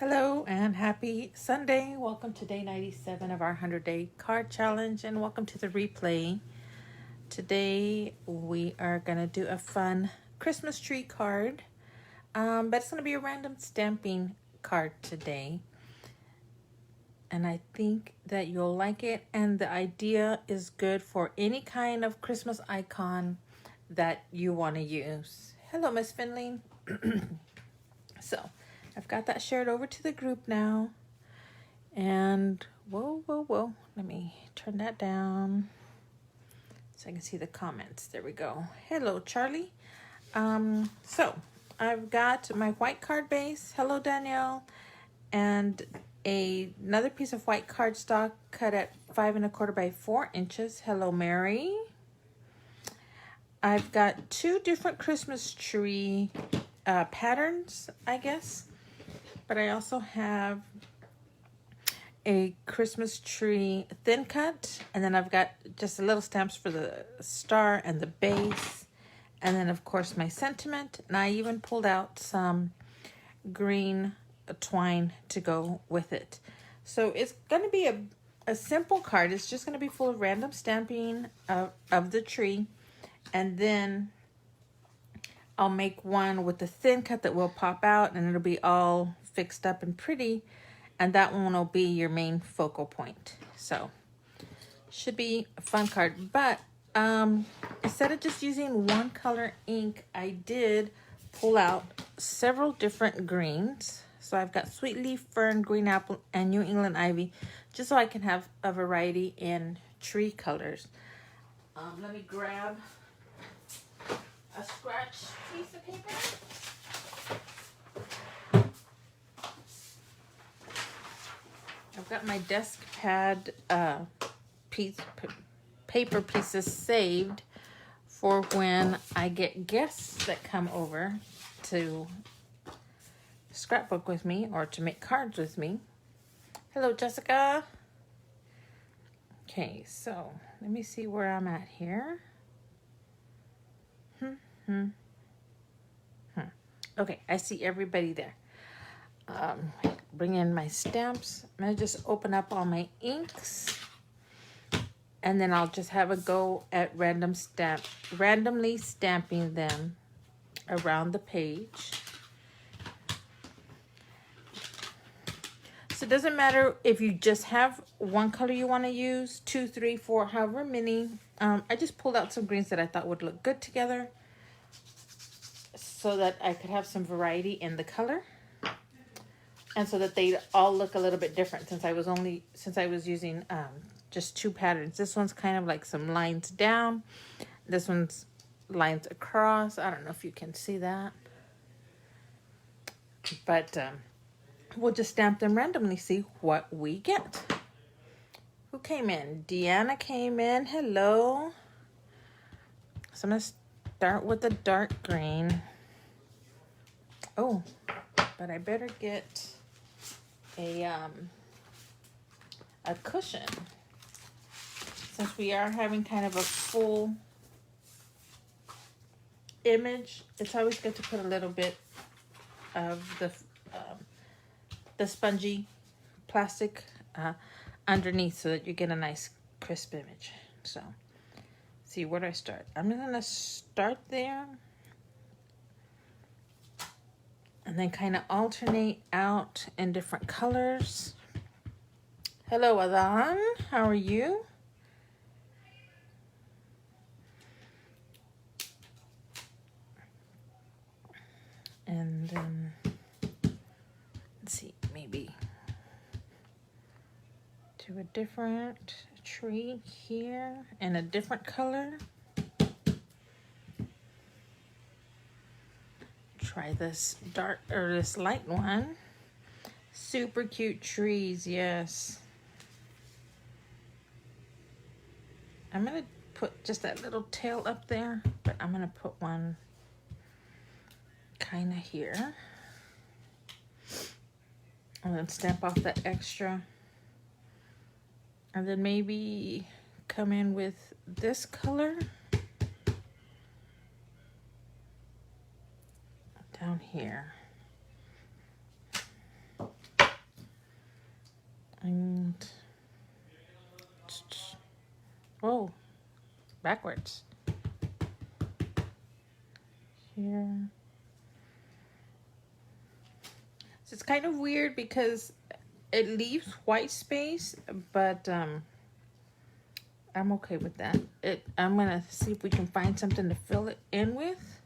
Hello and happy Sunday. Welcome to day 97 of our 100-day card challenge and welcome to the replay. Today we are going to do a fun Christmas tree card, but it's going to be a random stamping card today. And I think that you'll like it, and the idea is good for any kind of Christmas icon that you want to use. Hello, Miss Finley. So I've got that shared over to the group now. And whoa. Let me turn that down so I can see the comments. There we go. Hello, Charlie. So I've got my white card base. Hello, Danielle. And another piece of white cardstock cut at 5 1/4 by 4 inches. Hello, Mary. I've got two different Christmas tree patterns, I guess. But I also have a Christmas tree thin cut, and then I've got just a little stamps for the star and the base, and then of course my sentiment, and I even pulled out some green twine to go with it. So it's going to be a simple card. It's just going to be full of random stamping of the tree, and then I'll make one with the thin cut that will pop out, and it'll be all fixed up and pretty, and that one will be your main focal point. So should be a fun card. But instead of just using one color ink, I did pull out several different greens. So I've got sweet leaf, fern, green apple, and New England ivy, just so I can have a variety in tree colors. Let me grab a scratch piece of paper. I've got my desk pad paper pieces saved for when I get guests that come over to scrapbook with me or to make cards with me. Hello, Jessica. Okay, so let me see where I'm at here. Okay, I see everybody there. Bring in my stamps. I'm going to just open up all my inks, and then I'll just have a go at randomly stamping them around the page. So it doesn't matter if you just have one color you want to use, 2, 3, 4, however many. I just pulled out some greens that I thought would look good together so that I could have some variety in the color. And so that they all look a little bit different, since I was using just two patterns. This one's kind of like some lines down. This one's lines across. I don't know if you can see that. But we'll just stamp them randomly, see what we get. Who came in? Deanna came in. Hello. So I'm going to start with the dark green. Oh, but I better get a cushion, since we are having kind of a full image. It's always good to put a little bit of the spongy plastic underneath so that you get a nice crisp image. So see, where do I start? I'm gonna start there and then kind of alternate out in different colors. Hello, Adan. How are you? And then, let's see, maybe do a different tree here in a different color. Try this dark or this light one. Super cute trees, yes. I'm gonna put just that little tail up there, but I'm gonna put one kind of here. And then stamp off that extra. And then maybe come in with this color down here. backwards. Here. So it's kind of weird because it leaves white space, but I'm okay with that. I'm gonna see if we can find something to fill it in with.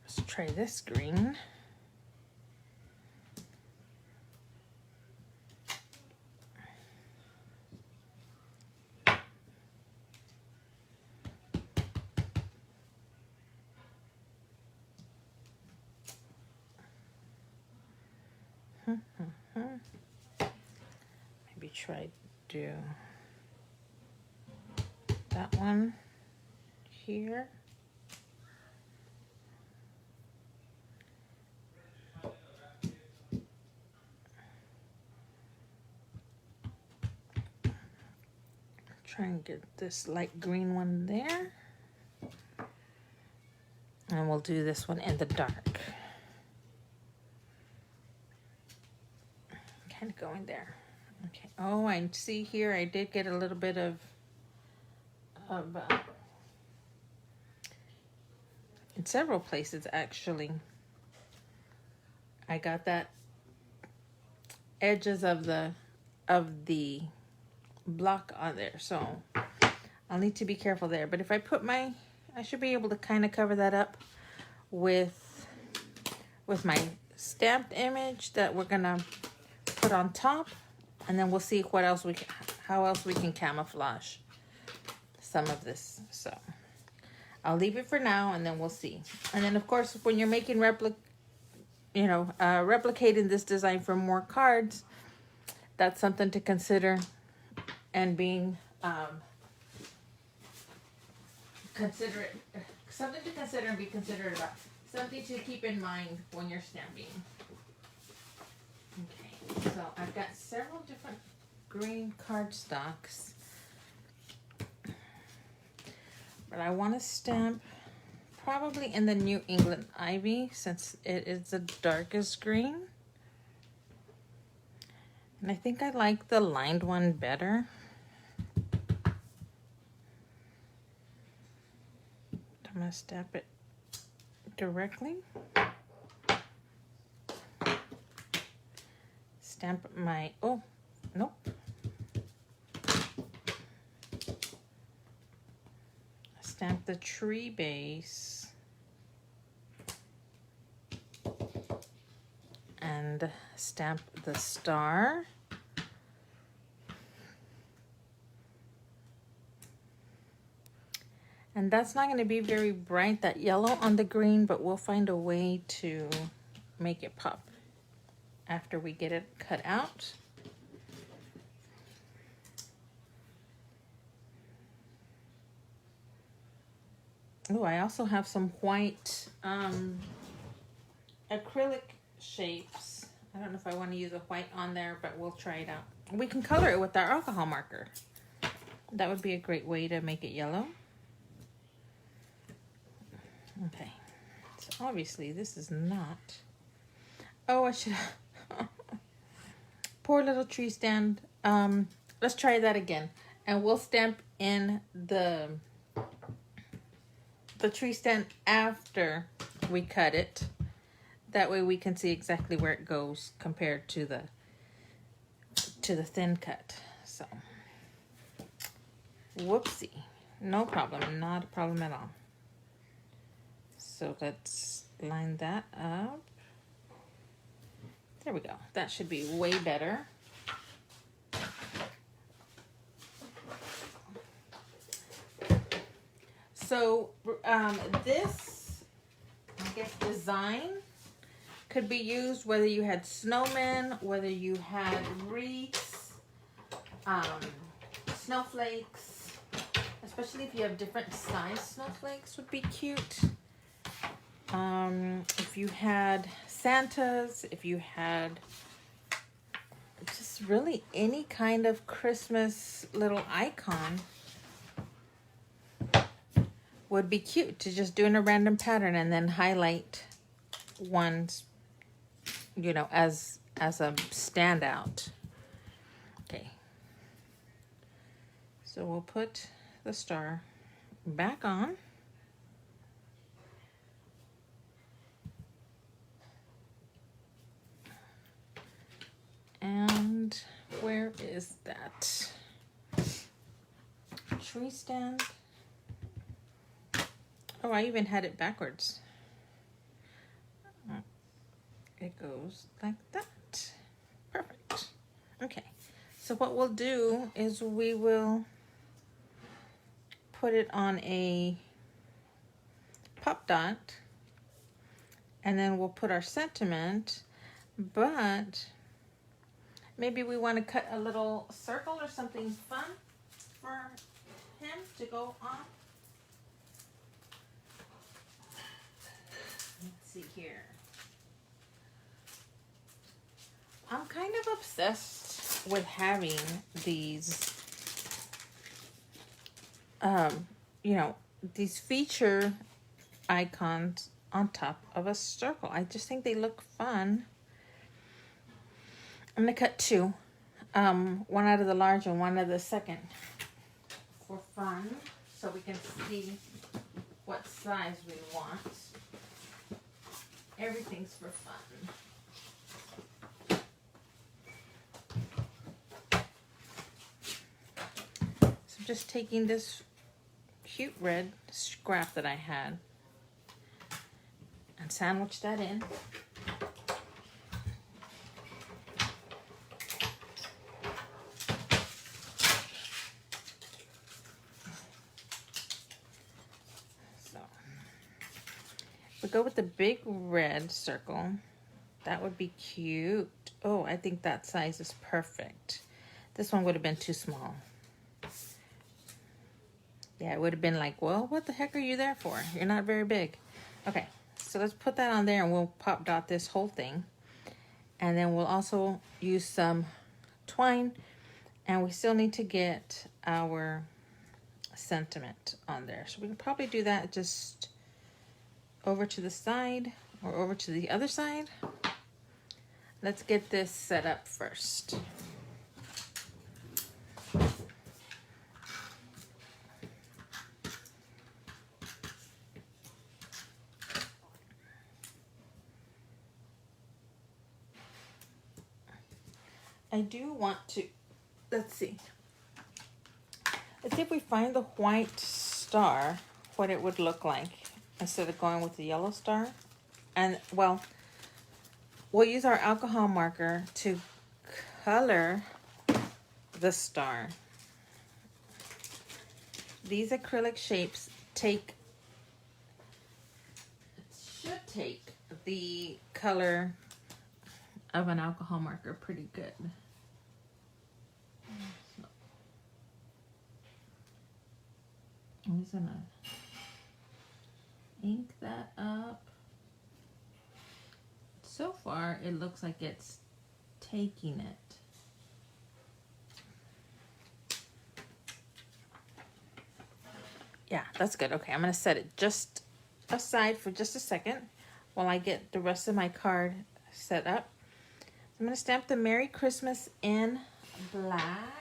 Let's try this green. Maybe try do that one here. Try and get this light green one there. And we'll do this one in the dark. Kind of going there. Okay. Oh, I see here I did get a little bit of in several places actually. I got that edges of the block on there, so I'll need to be careful there. But if I put I should be able to kind of cover that up with my stamped image that we're gonna put on top, and then we'll see how else we can camouflage some of this. So I'll leave it for now, and then we'll see. And then of course, when you're making replicating this design for more cards, that's something to consider, and being something to consider and be considerate about. Something to keep in mind when you're stamping. Okay, so I've got several different green cardstocks, but I want to stamp probably in the New England Ivy since it is the darkest green. And I think I like the lined one better. I'm going to stamp it directly. Stamp my, oh, nope. Stamp the tree base. And stamp the star. And that's not going to be very bright, that yellow on the green, but we'll find a way to make it pop after we get it cut out. Oh, I also have some white acrylic shapes. I don't know if I want to use a white on there, but we'll try it out. We can color it with our alcohol marker. That would be a great way to make it yellow. Okay, so obviously this is not, oh, I should, poor little tree stand. Let's try that again, and we'll stamp in the tree stand after we cut it. That way we can see exactly where it goes compared to the thin cut. So, whoopsie, no problem, not a problem at all. So let's line that up. There we go. That should be way better. So this, I guess, design could be used whether you had snowmen, whether you had wreaths, snowflakes, especially if you have different size snowflakes would be cute. If you had Santas, if you had just really any kind of Christmas little icon would be cute to just do in a random pattern and then highlight ones you know, as a standout. Okay. So we'll put the star back on. And where is that tree stand? Oh, I even had it backwards. It goes like that. Perfect. Okay. So what we'll do is we will put it on a pop dot, and then we'll put our sentiment, but maybe we want to cut a little circle or something fun for him to go on. Let's see here. I'm kind of obsessed with having these, you know, these feature icons on top of a circle. I just think they look fun. I'm gonna cut two, one out of the large and one out of the second for fun, so we can see what size we want. Everything's for fun. So I'm just taking this cute red scrap that I had and sandwich that in. We go with the big red circle. That would be cute. Oh, I think that size is perfect. This one would have been too small. Yeah, it would have been like, well, what the heck are you there for? You're not very big. Okay, so let's put that on there and we'll pop dot this whole thing. And then we'll also use some twine, and we still need to get our sentiment on there. So we can probably do that just over to the side or over to the other side. Let's get this set up first. I do want to, let's see if we find the white star, what it would look like instead of going with the yellow star. And well, we'll use our alcohol marker to color the star. These acrylic shapes should take the color of an alcohol marker pretty good. I'm just gonna ink that up. So far, it looks like it's taking it. Yeah, that's good. Okay, I'm gonna set it just aside for just a second while I get the rest of my card set up. I'm gonna stamp the Merry Christmas in black.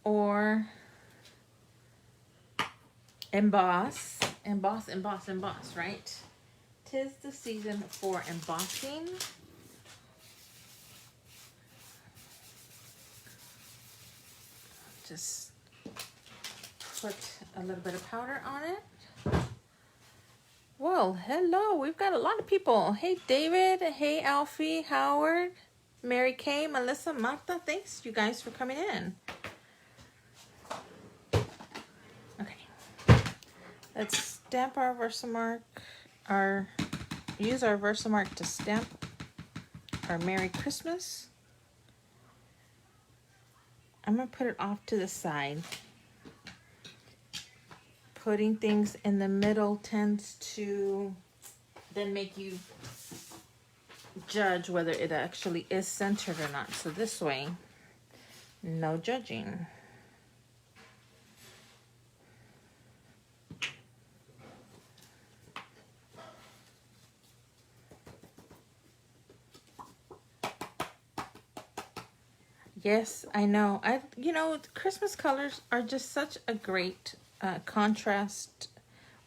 Or emboss, right? 'Tis the season for embossing. Just put a little bit of powder on it. Well, hello, we've got a lot of people. Hey, David. Hey, Alfie, Howard, Mary Kay, Melissa, Martha. Thanks, you guys, for coming in. Okay. Let's stamp our Versamark, use our Versamark to stamp our Merry Christmas. I'm going to put it off to the side. Putting things in the middle tends to then make you judge whether it actually is centered or not. So this way, no judging. Yes, I know. You know, Christmas colors are just such a great contrast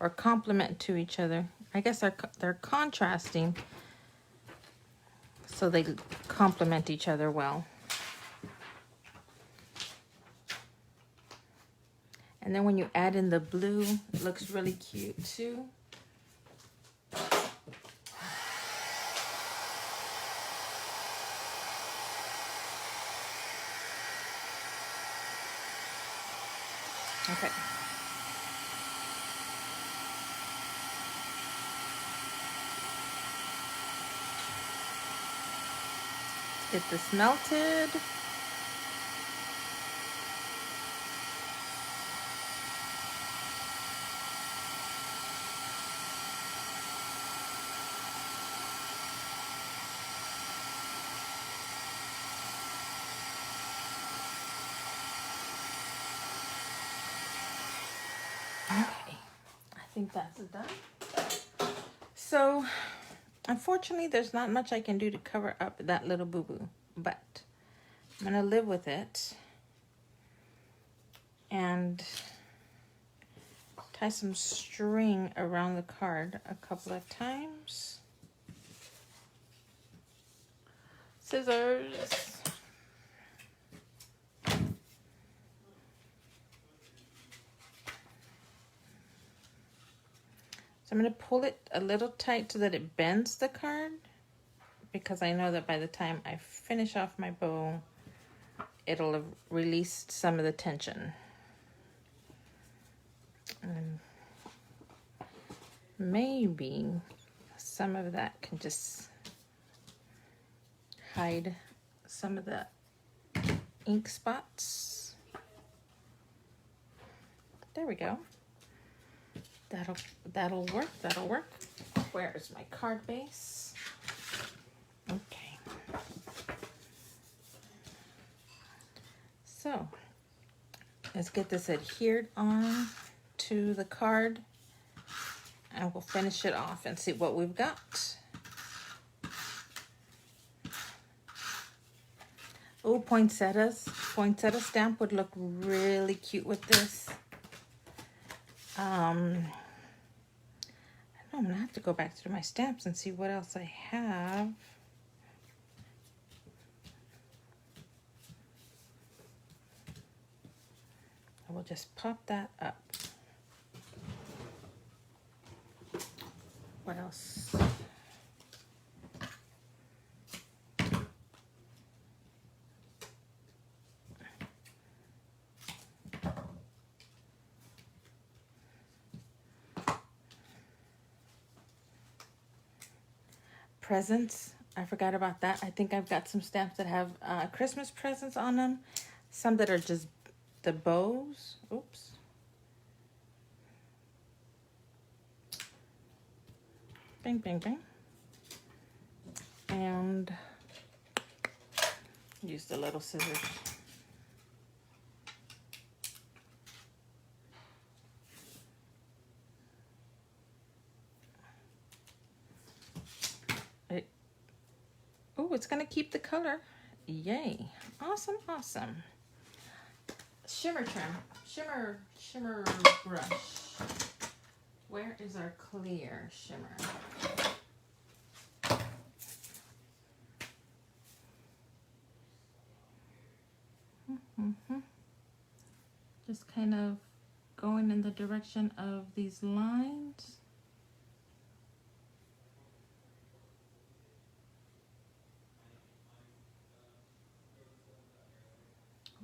or complement to each other. I guess they're contrasting, so they complement each other well. And then when you add in the blue, it looks really cute too. Okay. Get this melted. Okay, I think that's done. So, unfortunately, there's not much I can do to cover up that little boo-boo, but I'm gonna live with it and tie some string around the card a couple of times. Scissors. So I'm going to pull it a little tight so that it bends the card, because I know that by the time I finish off my bow, it'll have released some of the tension. And maybe some of that can just hide some of the ink spots. There we go. That'll work. That'll work. Where is my card base? Okay. So let's get this adhered on to the card, and we'll finish it off and see what we've got. Oh, poinsettias. Poinsettia stamp would look really cute with this. I don't know, I'm gonna have to go back through my stamps and see what else I have. I will just pop that up. What else? Presents. I forgot about that. I think I've got some stamps that have Christmas presents on them. Some that are just the bows. Oops. Bang, bang, bang. And use the little scissors. Oh, it's gonna keep the color. Yay. Awesome, awesome. Shimmer trim. Shimmer brush. Where is our clear shimmer? Just kind of going in the direction of these lines.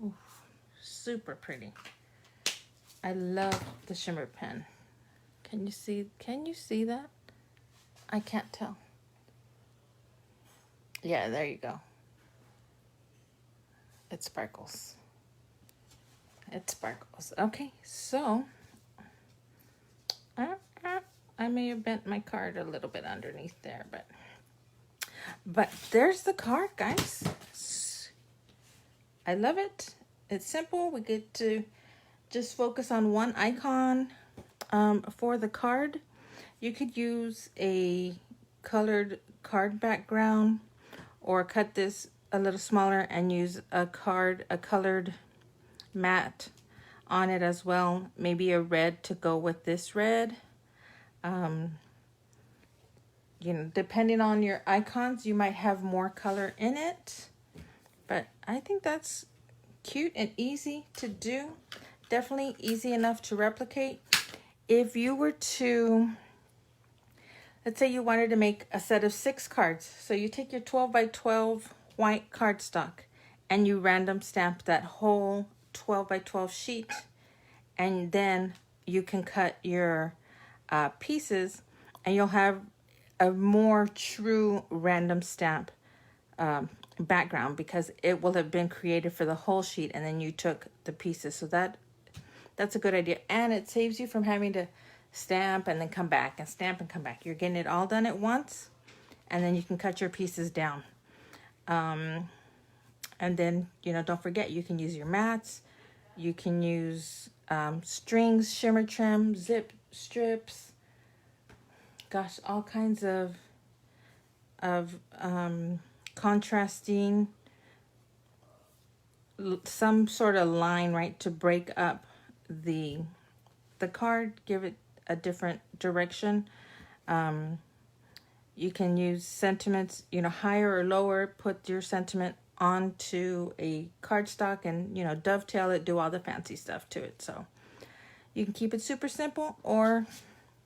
Oof, super pretty. I love the shimmer pen. Can you see that? I can't tell. Yeah, there you go. It sparkles. It sparkles. Okay, so I may have bent my card a little bit underneath there, but there's the card, guys. I love it. It's simple. We get to just focus on one icon for the card. You could use a colored card background or cut this a little smaller and use a colored mat on it as well. Maybe a red to go with this red. You know, depending on your icons, you might have more color in it. But I think that's cute and easy to do. Definitely easy enough to replicate. If you were to, let's say you wanted to make a set of 6 cards. So you take your 12 by 12 white cardstock and you random stamp that whole 12 by 12 sheet. And then you can cut your pieces and you'll have a more true random stamp background, because it will have been created for the whole sheet and then you took the pieces. So that's a good idea, and it saves you from having to stamp and then come back and stamp and come back. You're getting it all done at once, and then you can cut your pieces down. And then, you know, don't forget, you can use your mats, you can use strings, shimmer trim, zip strips, gosh, all kinds of contrasting, some sort of line, right, to break up the card, give it a different direction. You can use sentiments, you know, higher or lower, put your sentiment onto a cardstock and, you know, dovetail it, do all the fancy stuff to it. So you can keep it super simple, or,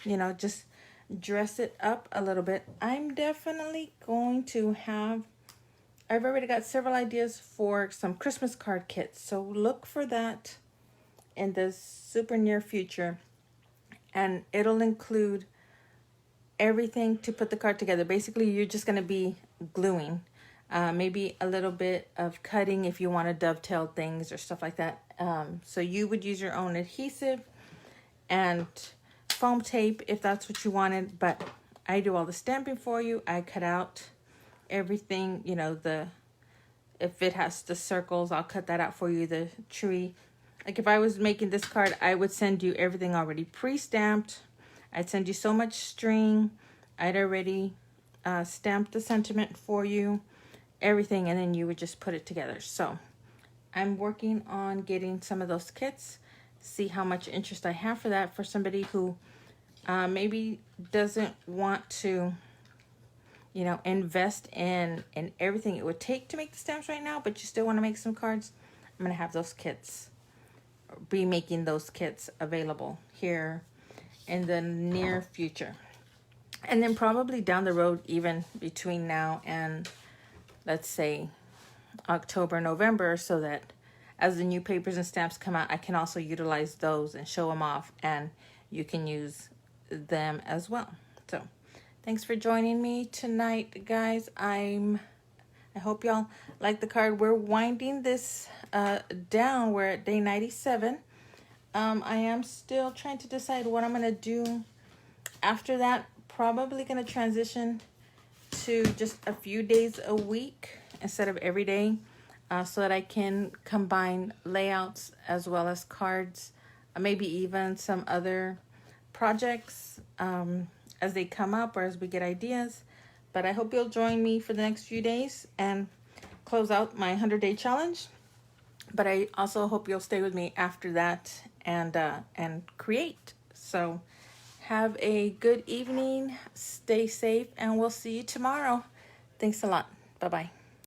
you know, just dress it up a little bit. I'm definitely going to have, I've already got several ideas for some Christmas card kits. So look for that in the super near future. And it'll include everything to put the card together. Basically, you're just going to be gluing. Maybe a little bit of cutting if you want to dovetail things or stuff like that. So you would use your own adhesive and foam tape if that's what you wanted, but I do all the stamping for you. I cut out everything, you know, if it has the circles, I'll cut that out for you, the tree. Like if I was making this card, I would send you everything already pre-stamped. I'd send you so much string. I'd already stamped the sentiment for you, everything, and then you would just put it together. So I'm working on getting some of those kits, see how much interest I have for that, for somebody who maybe doesn't want to, you know, invest in everything it would take to make the stamps right now, but you still want to make some cards. I'm going to have those kits, be making those kits available here in the near future. And then probably down the road, even between now and, let's say, October, November, so that as the new papers and stamps come out, I can also utilize those and show them off, and you can use them as well. So thanks for joining me tonight, guys. I hope y'all like the card. We're winding this down. We're at day 97. I am still trying to decide what I'm going to do after that. Probably going to transition to just a few days a week instead of every day, so that I can combine layouts as well as cards, maybe even some other projects as they come up or as we get ideas. But I hope you'll join me for the next few days and close out my 100-day challenge. But I also hope you'll stay with me after that and create. So have a good evening, stay safe, and we'll see you tomorrow. Thanks a lot. Bye-bye.